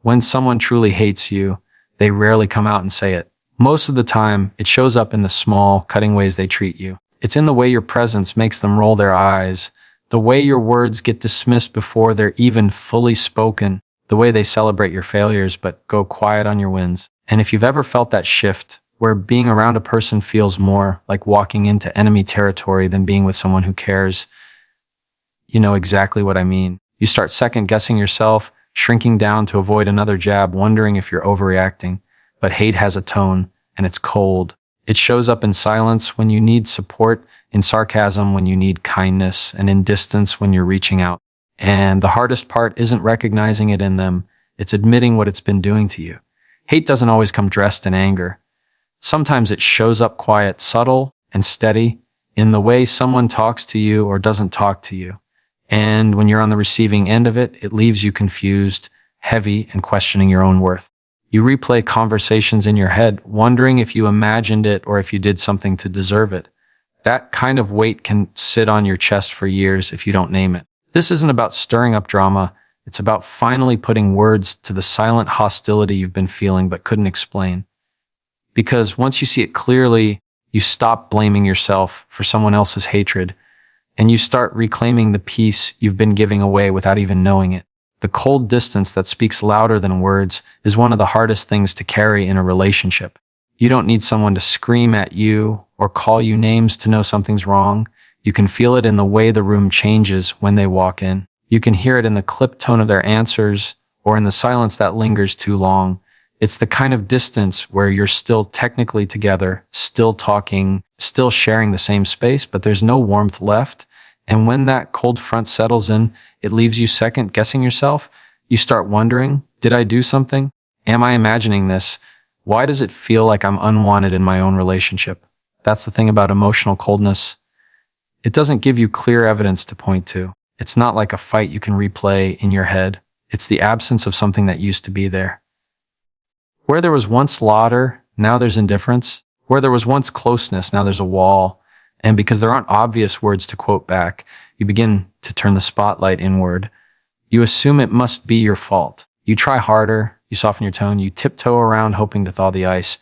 When someone truly hates you, they rarely come out and say it. Most of the time, it shows up in the small, cutting ways they treat you. It's in the way your presence makes them roll their eyes, the way your words get dismissed before they're even fully spoken, the way they celebrate your failures but go quiet on your wins. And if you've ever felt that shift, where being around a person feels more like walking into enemy territory than being with someone who cares, you know exactly what I mean. You start second-guessing yourself, shrinking down to avoid another jab, wondering if you're overreacting. But hate has a tone, and it's cold. It shows up in silence when you need support, in sarcasm when you need kindness, and in distance when you're reaching out. And the hardest part isn't recognizing it in them, it's admitting what it's been doing to you. Hate doesn't always come dressed in anger. Sometimes it shows up quiet, subtle, and steady, in the way someone talks to you or doesn't talk to you. And when you're on the receiving end of it, it leaves you confused, heavy, and questioning your own worth. You replay conversations in your head, wondering if you imagined it or if you did something to deserve it. That kind of weight can sit on your chest for years if you don't name it. This isn't about stirring up drama. It's about finally putting words to the silent hostility you've been feeling but couldn't explain. Because once you see it clearly, you stop blaming yourself for someone else's hatred, and you start reclaiming the peace you've been giving away without even knowing it. The cold distance that speaks louder than words is one of the hardest things to carry in a relationship. You don't need someone to scream at you or call you names to know something's wrong. You can feel it in the way the room changes when they walk in. You can hear it in the clipped tone of their answers or in the silence that lingers too long. It's the kind of distance where you're still technically together, still talking, still sharing the same space, but there's no warmth left. And when that cold front settles in, it leaves you second-guessing yourself. You start wondering, did I do something? Am I imagining this? Why does it feel like I'm unwanted in my own relationship? That's the thing about emotional coldness. It doesn't give you clear evidence to point to. It's not like a fight you can replay in your head. It's the absence of something that used to be there. Where there was once laughter, now there's indifference. Where there was once closeness, now there's a wall. And because there aren't obvious words to quote back, you begin to turn the spotlight inward. You assume it must be your fault. You try harder, you soften your tone, you tiptoe around hoping to thaw the ice.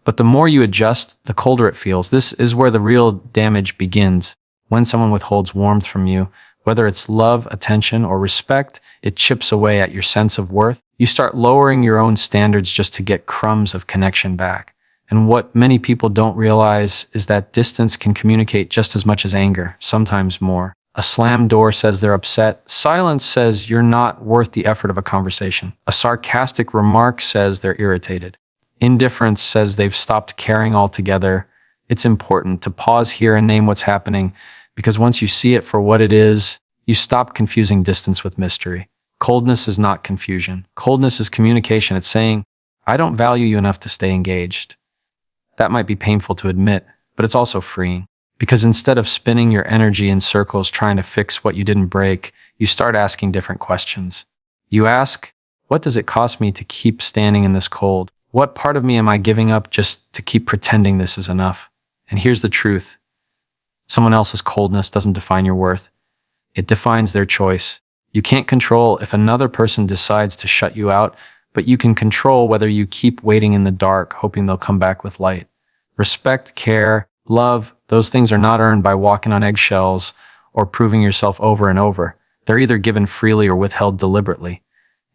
But the more you adjust, the colder it feels. This is where the real damage begins. When someone withholds warmth from you, whether it's love, attention, or respect, it chips away at your sense of worth. You start lowering your own standards just to get crumbs of connection back. And what many people don't realize is that distance can communicate just as much as anger, sometimes more. A slammed door says they're upset. Silence says you're not worth the effort of a conversation. A sarcastic remark says they're irritated. Indifference says they've stopped caring altogether. It's important to pause here and name what's happening, because once you see it for what it is, you stop confusing distance with mystery. Coldness is not confusion. Coldness is communication. It's saying, I don't value you enough to stay engaged. That might be painful to admit, but it's also freeing. Because instead of spinning your energy in circles trying to fix what you didn't break, you start asking different questions. You ask, what does it cost me to keep standing in this cold? What part of me am I giving up just to keep pretending this is enough? And here's the truth. Someone else's coldness doesn't define your worth. It defines their choice. You can't control if another person decides to shut you out, but you can control whether you keep waiting in the dark, hoping they'll come back with light. Respect, care, love, those things are not earned by walking on eggshells or proving yourself over and over. They're either given freely or withheld deliberately.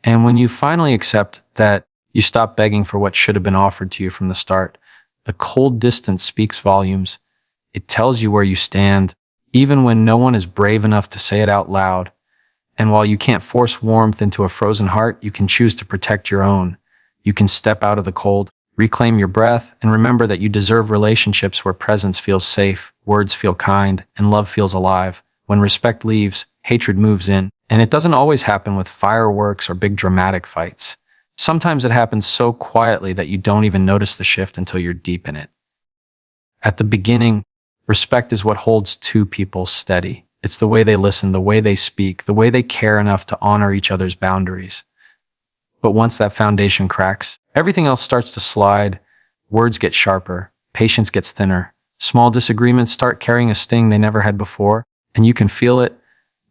And when you finally accept that, you stop begging for what should have been offered to you from the start. The cold distance speaks volumes. It tells you where you stand, even when no one is brave enough to say it out loud. And while you can't force warmth into a frozen heart, you can choose to protect your own. You can step out of the cold, reclaim your breath, and remember that you deserve relationships where presence feels safe, words feel kind, and love feels alive. When respect leaves, hatred moves in. And it doesn't always happen with fireworks or big dramatic fights. Sometimes it happens so quietly that you don't even notice the shift until you're deep in it. At the beginning, respect is what holds two people steady. It's the way they listen, the way they speak, the way they care enough to honor each other's boundaries. But once that foundation cracks, everything else starts to slide. Words get sharper, patience gets thinner. Small disagreements start carrying a sting they never had before, and you can feel it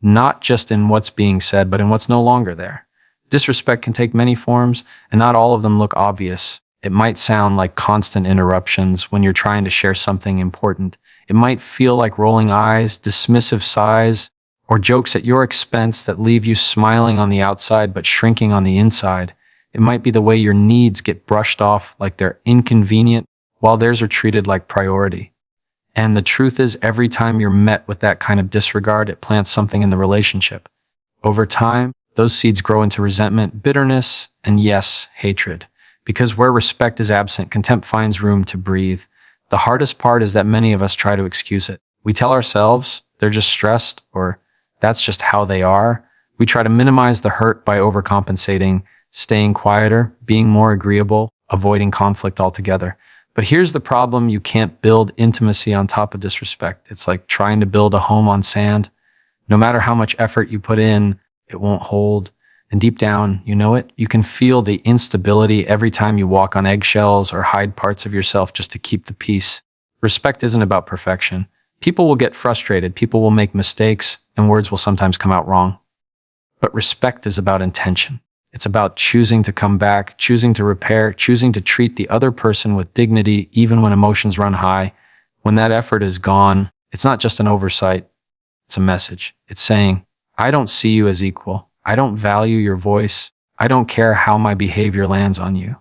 not just in what's being said, but in what's no longer there. Disrespect can take many forms, and not all of them look obvious. It might sound like constant interruptions when you're trying to share something important. It might feel like rolling eyes, dismissive sighs, or jokes at your expense that leave you smiling on the outside but shrinking on the inside. It might be the way your needs get brushed off like they're inconvenient while theirs are treated like priority. And the truth is, every time you're met with that kind of disregard, it plants something in the relationship. Over time, those seeds grow into resentment, bitterness, and yes, hatred. Because where respect is absent, contempt finds room to breathe. The hardest part is that many of us try to excuse it. We tell ourselves they're just stressed, or that's just how they are. We try to minimize the hurt by overcompensating, staying quieter, being more agreeable, avoiding conflict altogether. But here's the problem: you can't build intimacy on top of disrespect. It's like trying to build a home on sand. No matter how much effort you put in, it won't hold. And deep down, you know it. You can feel the instability every time you walk on eggshells or hide parts of yourself just to keep the peace. Respect isn't about perfection. People will get frustrated, people will make mistakes, and words will sometimes come out wrong. But respect is about intention. It's about choosing to come back, choosing to repair, choosing to treat the other person with dignity even when emotions run high. When that effort is gone, it's not just an oversight, it's a message. It's saying, I don't see you as equal. I don't value your voice. I don't care how my behavior lands on you.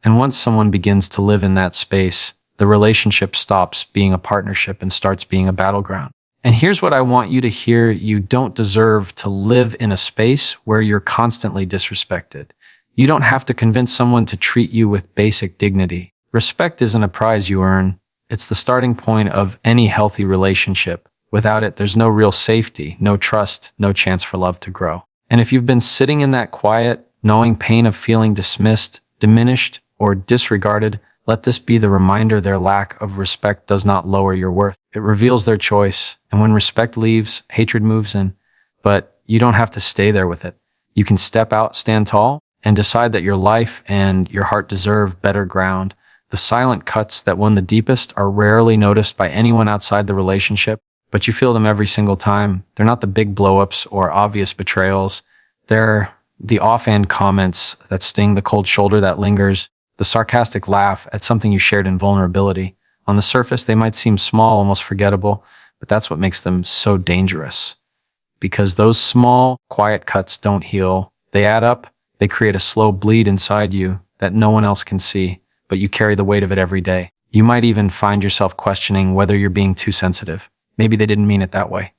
And once someone begins to live in that space, the relationship stops being a partnership and starts being a battleground. And here's what I want you to hear: you don't deserve to live in a space where you're constantly disrespected. You don't have to convince someone to treat you with basic dignity. Respect isn't a prize you earn. It's the starting point of any healthy relationship. Without it, there's no real safety, no trust, no chance for love to grow. And if you've been sitting in that quiet, knowing pain of feeling dismissed, diminished, or disregarded, let this be the reminder: their lack of respect does not lower your worth. It reveals their choice. And when respect leaves, hatred moves in. But you don't have to stay there with it. You can step out, stand tall, and decide that your life and your heart deserve better ground. The silent cuts that wound the deepest are rarely noticed by anyone outside the relationship, but you feel them every single time. They're not the big blow-ups or obvious betrayals. They're the offhand comments that sting, the cold shoulder that lingers, the sarcastic laugh at something you shared in vulnerability. On the surface, they might seem small, almost forgettable, but that's what makes them so dangerous. Because those small, quiet cuts don't heal. They add up. They create a slow bleed inside you that no one else can see, but you carry the weight of it every day. You might even find yourself questioning whether you're being too sensitive. Maybe they didn't mean it that way.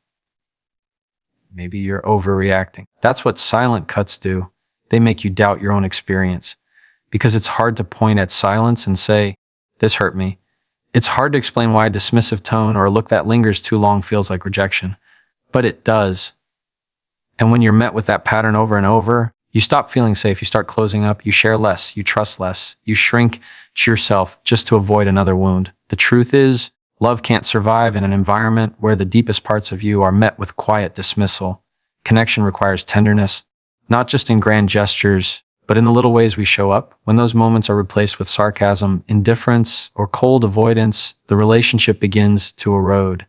Maybe you're overreacting. That's what silent cuts do. They make you doubt your own experience. Because it's hard to point at silence and say, this hurt me. It's hard to explain why a dismissive tone or a look that lingers too long feels like rejection. But it does. And when you're met with that pattern over and over, you stop feeling safe. You start closing up. You share less. You trust less. You shrink to yourself just to avoid another wound. The truth is, love can't survive in an environment where the deepest parts of you are met with quiet dismissal. Connection requires tenderness, not just in grand gestures, but in the little ways we show up. When those moments are replaced with sarcasm, indifference, or cold avoidance, the relationship begins to erode.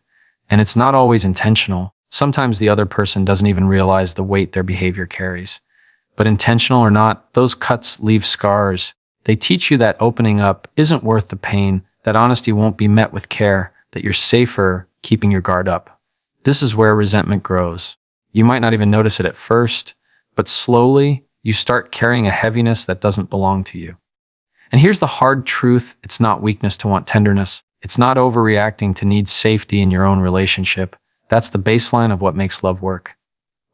And it's not always intentional. Sometimes the other person doesn't even realize the weight their behavior carries. But intentional or not, those cuts leave scars. They teach you that opening up isn't worth the pain, that honesty won't be met with care, that you're safer keeping your guard up. This is where resentment grows. You might not even notice it at first, but slowly you start carrying a heaviness that doesn't belong to you. And here's the hard truth: it's not weakness to want tenderness. It's not overreacting to need safety in your own relationship. That's the baseline of what makes love work.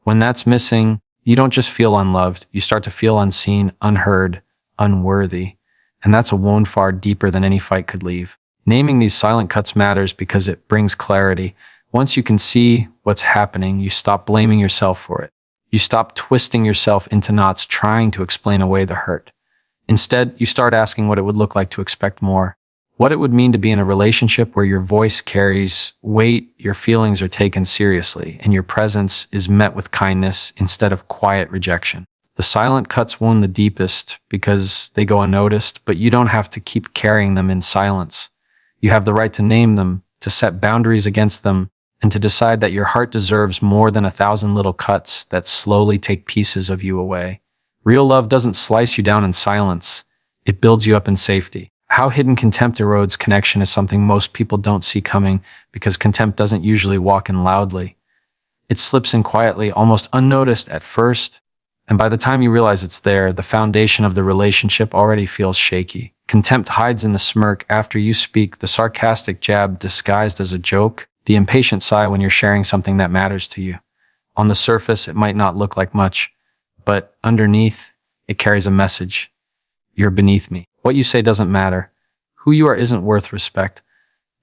When that's missing, you don't just feel unloved, you start to feel unseen, unheard, unworthy. And that's a wound far deeper than any fight could leave. Naming these silent cuts matters because it brings clarity. Once you can see what's happening, you stop blaming yourself for it. You stop twisting yourself into knots trying to explain away the hurt. Instead, you start asking what it would look like to expect more. What it would mean to be in a relationship where your voice carries weight, your feelings are taken seriously, and your presence is met with kindness instead of quiet rejection. The silent cuts wound the deepest because they go unnoticed, but you don't have to keep carrying them in silence. You have the right to name them, to set boundaries against them, and to decide that your heart deserves more than 1,000 little cuts that slowly take pieces of you away. Real love doesn't slice you down in silence. It builds you up in safety. How hidden contempt erodes connection is something most people don't see coming because contempt doesn't usually walk in loudly. It slips in quietly, almost unnoticed at first, and by the time you realize it's there, the foundation of the relationship already feels shaky. Contempt hides in the smirk after you speak, the sarcastic jab disguised as a joke, the impatient sigh when you're sharing something that matters to you. On the surface, it might not look like much, but underneath, it carries a message. You're beneath me. What you say doesn't matter. Who you are isn't worth respect,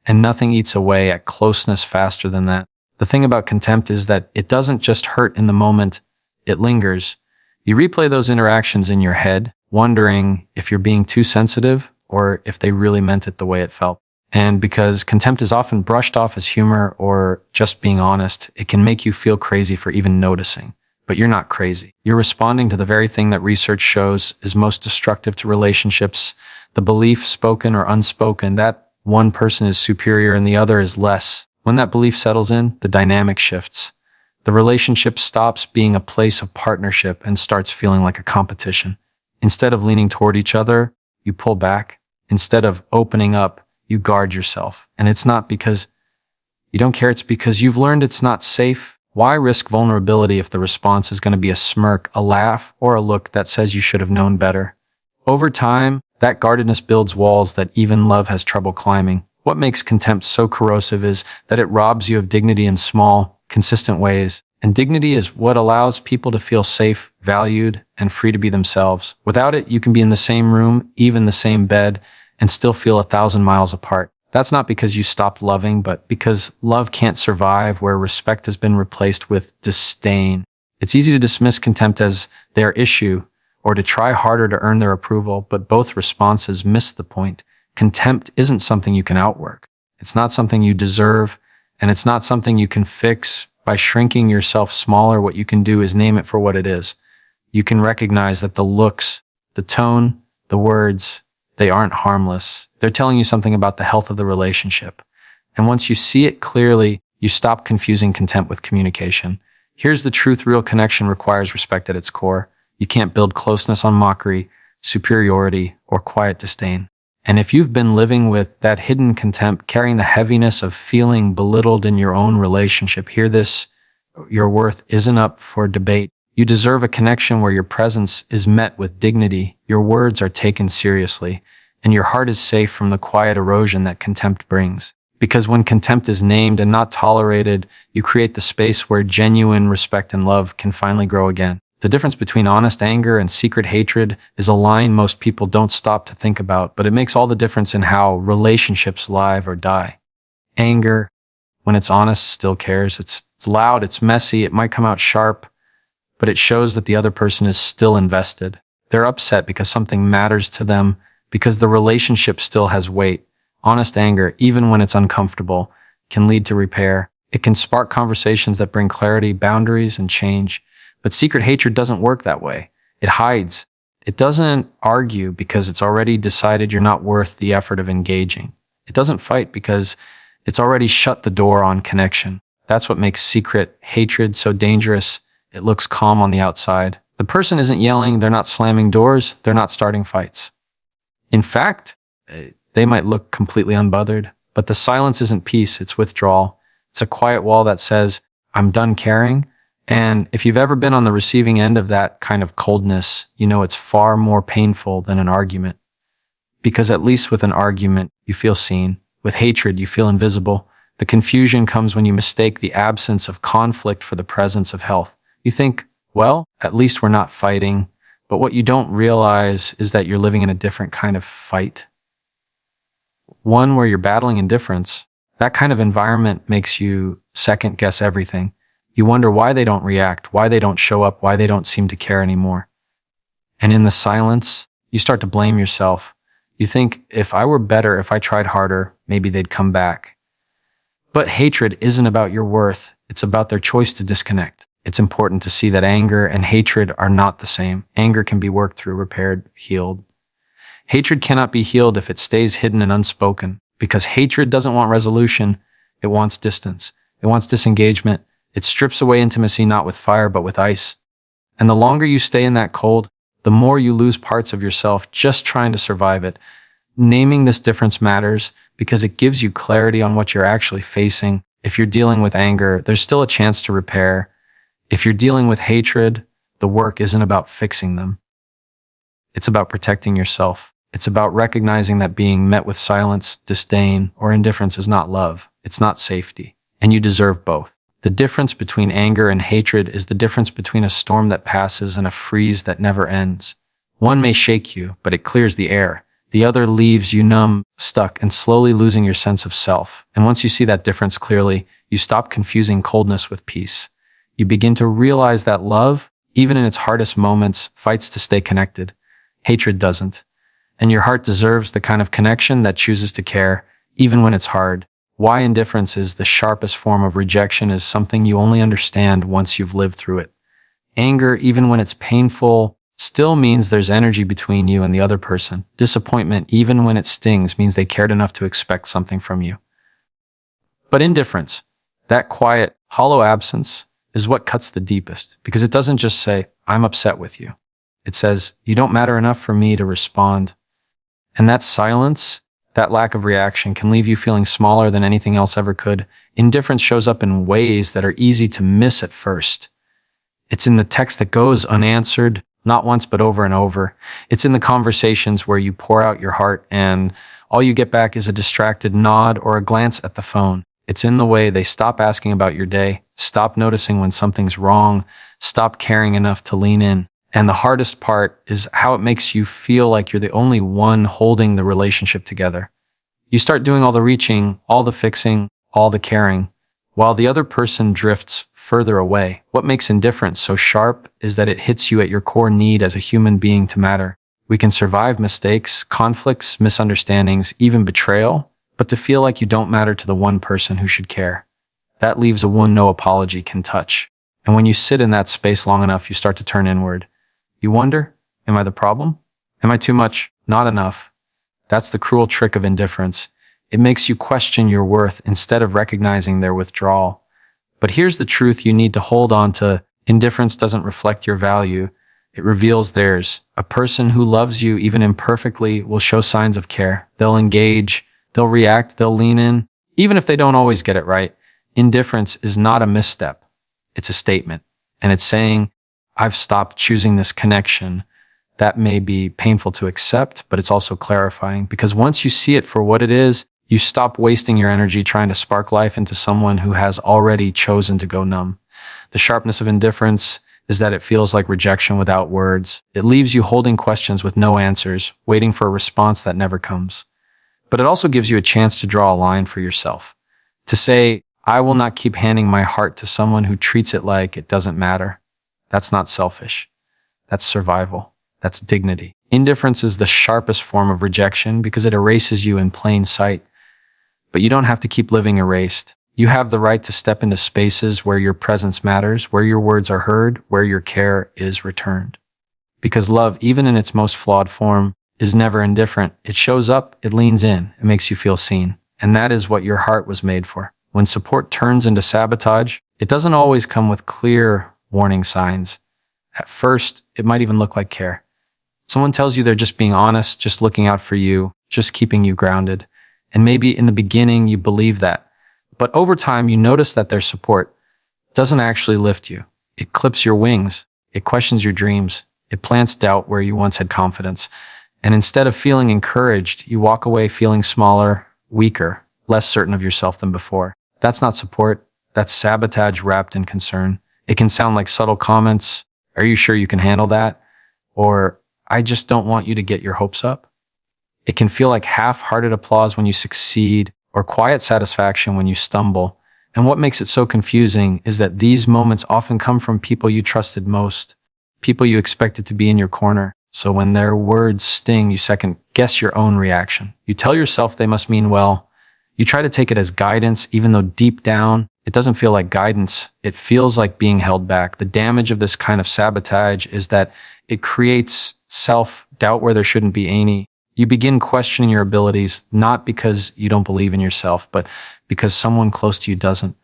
and nothing eats away at closeness faster than that. The thing about contempt is that it doesn't just hurt in the moment, it lingers. You replay those interactions in your head, wondering if you're being too sensitive or if they really meant it the way it felt. And because contempt is often brushed off as humor or just being honest, it can make you feel crazy for even noticing. But you're not crazy. You're responding to the very thing that research shows is most destructive to relationships, the belief, spoken or unspoken, that one person is superior and the other is less. When that belief settles in, the dynamic shifts. The relationship stops being a place of partnership and starts feeling like a competition. Instead of leaning toward each other, you pull back. Instead of opening up, you guard yourself. And it's not because you don't care, it's because you've learned it's not safe. Why risk vulnerability if the response is going to be a smirk, a laugh, or a look that says you should have known better? Over time, that guardedness builds walls that even love has trouble climbing. What makes contempt so corrosive is that it robs you of dignity in small, consistent ways. And dignity is what allows people to feel safe, valued, and free to be themselves. Without it, you can be in the same room, even the same bed, and still feel 1,000 miles apart. That's not because you stopped loving, but because love can't survive where respect has been replaced with disdain. It's easy to dismiss contempt as their issue or to try harder to earn their approval, but both responses miss the point. Contempt isn't something you can outwork. It's not something you deserve, and it's not something you can fix by shrinking yourself smaller. What you can do is name it for what it is. You can recognize that the looks, the tone, the words, they aren't harmless. They're telling you something about the health of the relationship. And once you see it clearly, you stop confusing contempt with communication. Here's the truth: real connection requires respect at its core. You can't build closeness on mockery, superiority, or quiet disdain. And if you've been living with that hidden contempt, carrying the heaviness of feeling belittled in your own relationship, hear this: your worth isn't up for debate. You deserve a connection where your presence is met with dignity, your words are taken seriously, and your heart is safe from the quiet erosion that contempt brings. Because when contempt is named and not tolerated, you create the space where genuine respect and love can finally grow again. The difference between honest anger and secret hatred is a line most people don't stop to think about, but it makes all the difference in how relationships live or die. Anger, when it's honest, still cares. It's loud, it's messy, it might come out sharp, but it shows that the other person is still invested. They're upset because something matters to them, because the relationship still has weight. Honest anger, even when it's uncomfortable, can lead to repair. It can spark conversations that bring clarity, boundaries, and change. But secret hatred doesn't work that way. It hides. It doesn't argue because it's already decided you're not worth the effort of engaging. It doesn't fight because it's already shut the door on connection. That's what makes secret hatred so dangerous. It looks calm on the outside. The person isn't yelling, they're not slamming doors, they're not starting fights. In fact, they might look completely unbothered, but the silence isn't peace, it's withdrawal. It's a quiet wall that says, I'm done caring. And if you've ever been on the receiving end of that kind of coldness, you know it's far more painful than an argument. Because at least with an argument, you feel seen. With hatred, you feel invisible. The confusion comes when you mistake the absence of conflict for the presence of health. You think, well, at least we're not fighting. But what you don't realize is that you're living in a different kind of fight. One where you're battling indifference. That kind of environment makes you second guess everything. You wonder why they don't react, why they don't show up, why they don't seem to care anymore. And in the silence, you start to blame yourself. You think, if I were better, if I tried harder, maybe they'd come back. But hatred isn't about your worth. It's about their choice to disconnect. It's important to see that anger and hatred are not the same. Anger can be worked through, repaired, healed. Hatred cannot be healed if it stays hidden and unspoken, because hatred doesn't want resolution. It wants distance. It wants disengagement. It strips away intimacy not with fire, but with ice. And the longer you stay in that cold, the more you lose parts of yourself just trying to survive it. Naming this difference matters because it gives you clarity on what you're actually facing. If you're dealing with anger, there's still a chance to repair. If you're dealing with hatred, the work isn't about fixing them. It's about protecting yourself. It's about recognizing that being met with silence, disdain, or indifference is not love. It's not safety. And you deserve both. The difference between anger and hatred is the difference between a storm that passes and a freeze that never ends. One may shake you, but it clears the air. The other leaves you numb, stuck, and slowly losing your sense of self. And once you see that difference clearly, you stop confusing coldness with peace. You begin to realize that love, even in its hardest moments, fights to stay connected. Hatred doesn't. And your heart deserves the kind of connection that chooses to care, even when it's hard. Why indifference is the sharpest form of rejection is something you only understand once you've lived through it. Anger, even when it's painful, still means there's energy between you and the other person. Disappointment, even when it stings, means they cared enough to expect something from you. But indifference, that quiet, hollow absence, is what cuts the deepest, because it doesn't just say, I'm upset with you. It says, you don't matter enough for me to respond. And that silence, that lack of reaction, can leave you feeling smaller than anything else ever could. Indifference shows up in ways that are easy to miss at first. It's in the text that goes unanswered, not once but over and over. It's in the conversations where you pour out your heart and all you get back is a distracted nod or a glance at the phone. It's in the way they stop asking about your day, stop noticing when something's wrong, stop caring enough to lean in. And the hardest part is how it makes you feel like you're the only one holding the relationship together. You start doing all the reaching, all the fixing, all the caring, while the other person drifts further away. What makes indifference so sharp is that it hits you at your core need as a human being to matter. We can survive mistakes, conflicts, misunderstandings, even betrayal, but to feel like you don't matter to the one person who should care. That leaves a wound no apology can touch. And when you sit in that space long enough, you start to turn inward. You wonder, am I the problem? Am I too much? Not enough? That's the cruel trick of indifference. It makes you question your worth instead of recognizing their withdrawal. But here's the truth you need to hold on to. Indifference doesn't reflect your value. It reveals theirs. A person who loves you, even imperfectly, will show signs of care. They'll engage, they'll react, they'll lean in, even if they don't always get it right. Indifference is not a misstep. It's a statement. And it's saying, I've stopped choosing this connection. That may be painful to accept, but it's also clarifying because once you see it for what it is, you stop wasting your energy trying to spark life into someone who has already chosen to go numb. The sharpness of indifference is that it feels like rejection without words. It leaves you holding questions with no answers, waiting for a response that never comes. But it also gives you a chance to draw a line for yourself. To say, I will not keep handing my heart to someone who treats it like it doesn't matter. That's not selfish. That's survival. That's dignity. Indifference is the sharpest form of rejection because it erases you in plain sight. But you don't have to keep living erased. You have the right to step into spaces where your presence matters, where your words are heard, where your care is returned. Because love, even in its most flawed form, is never indifferent. It shows up, it leans in, it makes you feel seen. And that is what your heart was made for. When support turns into sabotage, it doesn't always come with clear warning signs. At first, it might even look like care. Someone tells you they're just being honest, just looking out for you, just keeping you grounded. And maybe in the beginning you believe that. But over time, you notice that their support doesn't actually lift you. It clips your wings. It questions your dreams. It plants doubt where you once had confidence. And instead of feeling encouraged, you walk away feeling smaller, weaker, less certain of yourself than before. That's not support. That's sabotage wrapped in concern. It can sound like subtle comments. Are you sure you can handle that? Or, I just don't want you to get your hopes up. It can feel like half-hearted applause when you succeed or quiet satisfaction when you stumble. And what makes it so confusing is that these moments often come from people you trusted most, people you expected to be in your corner. So when their words sting, you second guess your own reaction. You tell yourself they must mean well. You try to take it as guidance, even though deep down, it doesn't feel like guidance. It feels like being held back. The damage of this kind of sabotage is that it creates self-doubt where there shouldn't be any. You begin questioning your abilities, not because you don't believe in yourself, but because someone close to you doesn't.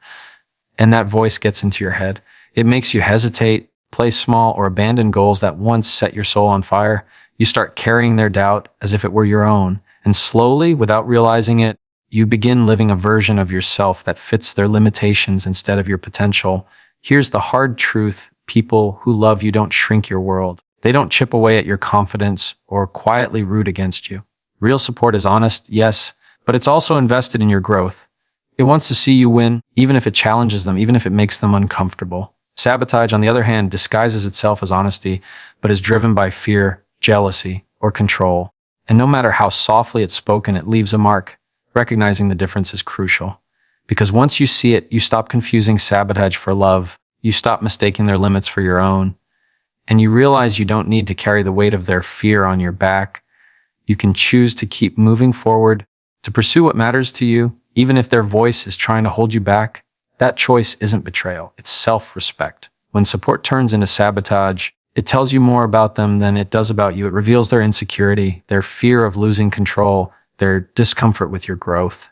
And that voice gets into your head. It makes you hesitate. play small, or abandon goals that once set your soul on fire, you start carrying their doubt as if it were your own. And slowly, without realizing it, you begin living a version of yourself that fits their limitations instead of your potential. Here's the hard truth. People who love you don't shrink your world. They don't chip away at your confidence or quietly root against you. Real support is honest, yes, but it's also invested in your growth. It wants to see you win, even if it challenges them, even if it makes them uncomfortable. Sabotage, on the other hand, disguises itself as honesty, but is driven by fear, jealousy, or control. And no matter how softly it's spoken, it leaves a mark. Recognizing the difference is crucial. Because once you see it, you stop confusing sabotage for love, you stop mistaking their limits for your own, and you realize you don't need to carry the weight of their fear on your back. You can choose to keep moving forward, to pursue what matters to you, even if their voice is trying to hold you back. That choice isn't betrayal, it's self-respect. When support turns into sabotage, it tells you more about them than it does about you. It reveals their insecurity, their fear of losing control, their discomfort with your growth.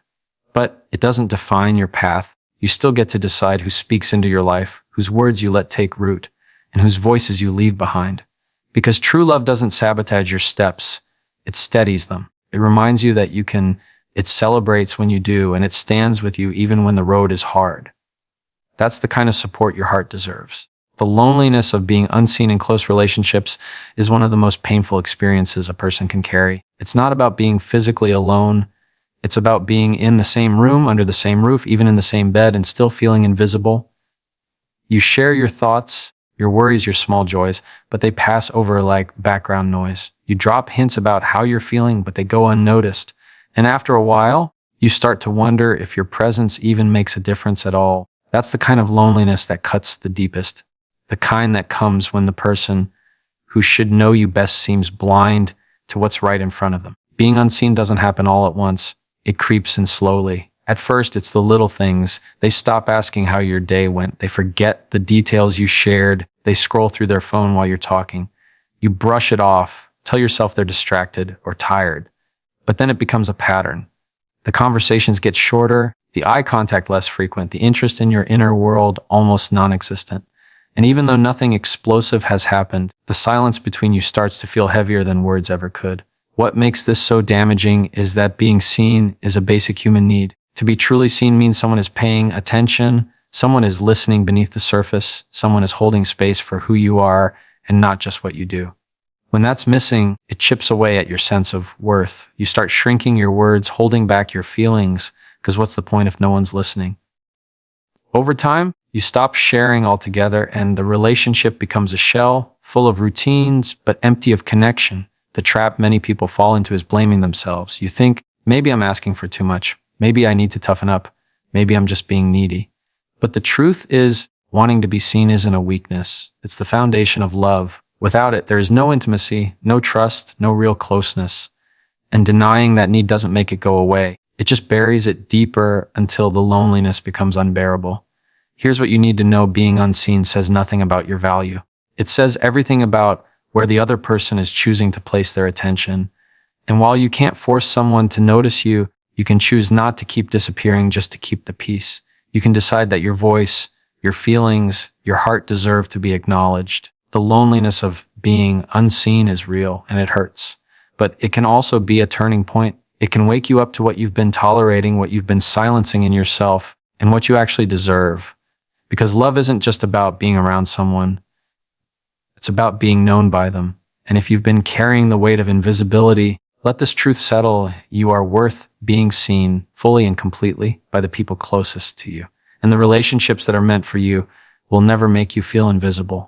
But it doesn't define your path. You still get to decide who speaks into your life, whose words you let take root, and whose voices you leave behind. Because true love doesn't sabotage your steps, it steadies them. It reminds you that you can, it celebrates when you do, and it stands with you even when the road is hard. That's the kind of support your heart deserves. The loneliness of being unseen in close relationships is one of the most painful experiences a person can carry. It's not about being physically alone. It's about being in the same room, under the same roof, even in the same bed, and still feeling invisible. You share your thoughts, your worries, your small joys, but they pass over like background noise. You drop hints about how you're feeling, but they go unnoticed. And after a while, you start to wonder if your presence even makes a difference at all. That's the kind of loneliness that cuts the deepest. The kind that comes when the person who should know you best seems blind to what's right in front of them. Being unseen doesn't happen all at once. It creeps in slowly. At first, it's the little things. They stop asking how your day went. They forget the details you shared. They scroll through their phone while you're talking. You brush it off, tell yourself they're distracted or tired. But then it becomes a pattern. The conversations get shorter, the eye contact less frequent, the interest in your inner world almost non-existent. And even though nothing explosive has happened, the silence between you starts to feel heavier than words ever could. What makes this so damaging is that being seen is a basic human need. To be truly seen means someone is paying attention, someone is listening beneath the surface, someone is holding space for who you are and not just what you do. When that's missing, it chips away at your sense of worth. You start shrinking your words, holding back your feelings, because what's the point if no one's listening? Over time, you stop sharing altogether and the relationship becomes a shell, full of routines, but empty of connection. The trap many people fall into is blaming themselves. You think, maybe I'm asking for too much. Maybe I need to toughen up. Maybe I'm just being needy. But the truth is, wanting to be seen isn't a weakness. It's the foundation of love. Without it, there is no intimacy, no trust, no real closeness. And denying that need doesn't make it go away. It just buries it deeper until the loneliness becomes unbearable. Here's what you need to know. Being unseen says nothing about your value. It says everything about where the other person is choosing to place their attention. And while you can't force someone to notice you, you can choose not to keep disappearing just to keep the peace. You can decide that your voice, your feelings, your heart deserve to be acknowledged. The loneliness of being unseen is real and it hurts. But it can also be a turning point. It can wake you up to what you've been tolerating, what you've been silencing in yourself, and what you actually deserve. Because love isn't just about being around someone. It's about being known by them. And if you've been carrying the weight of invisibility, let this truth settle. You are worth being seen fully and completely by the people closest to you. And the relationships that are meant for you will never make you feel invisible.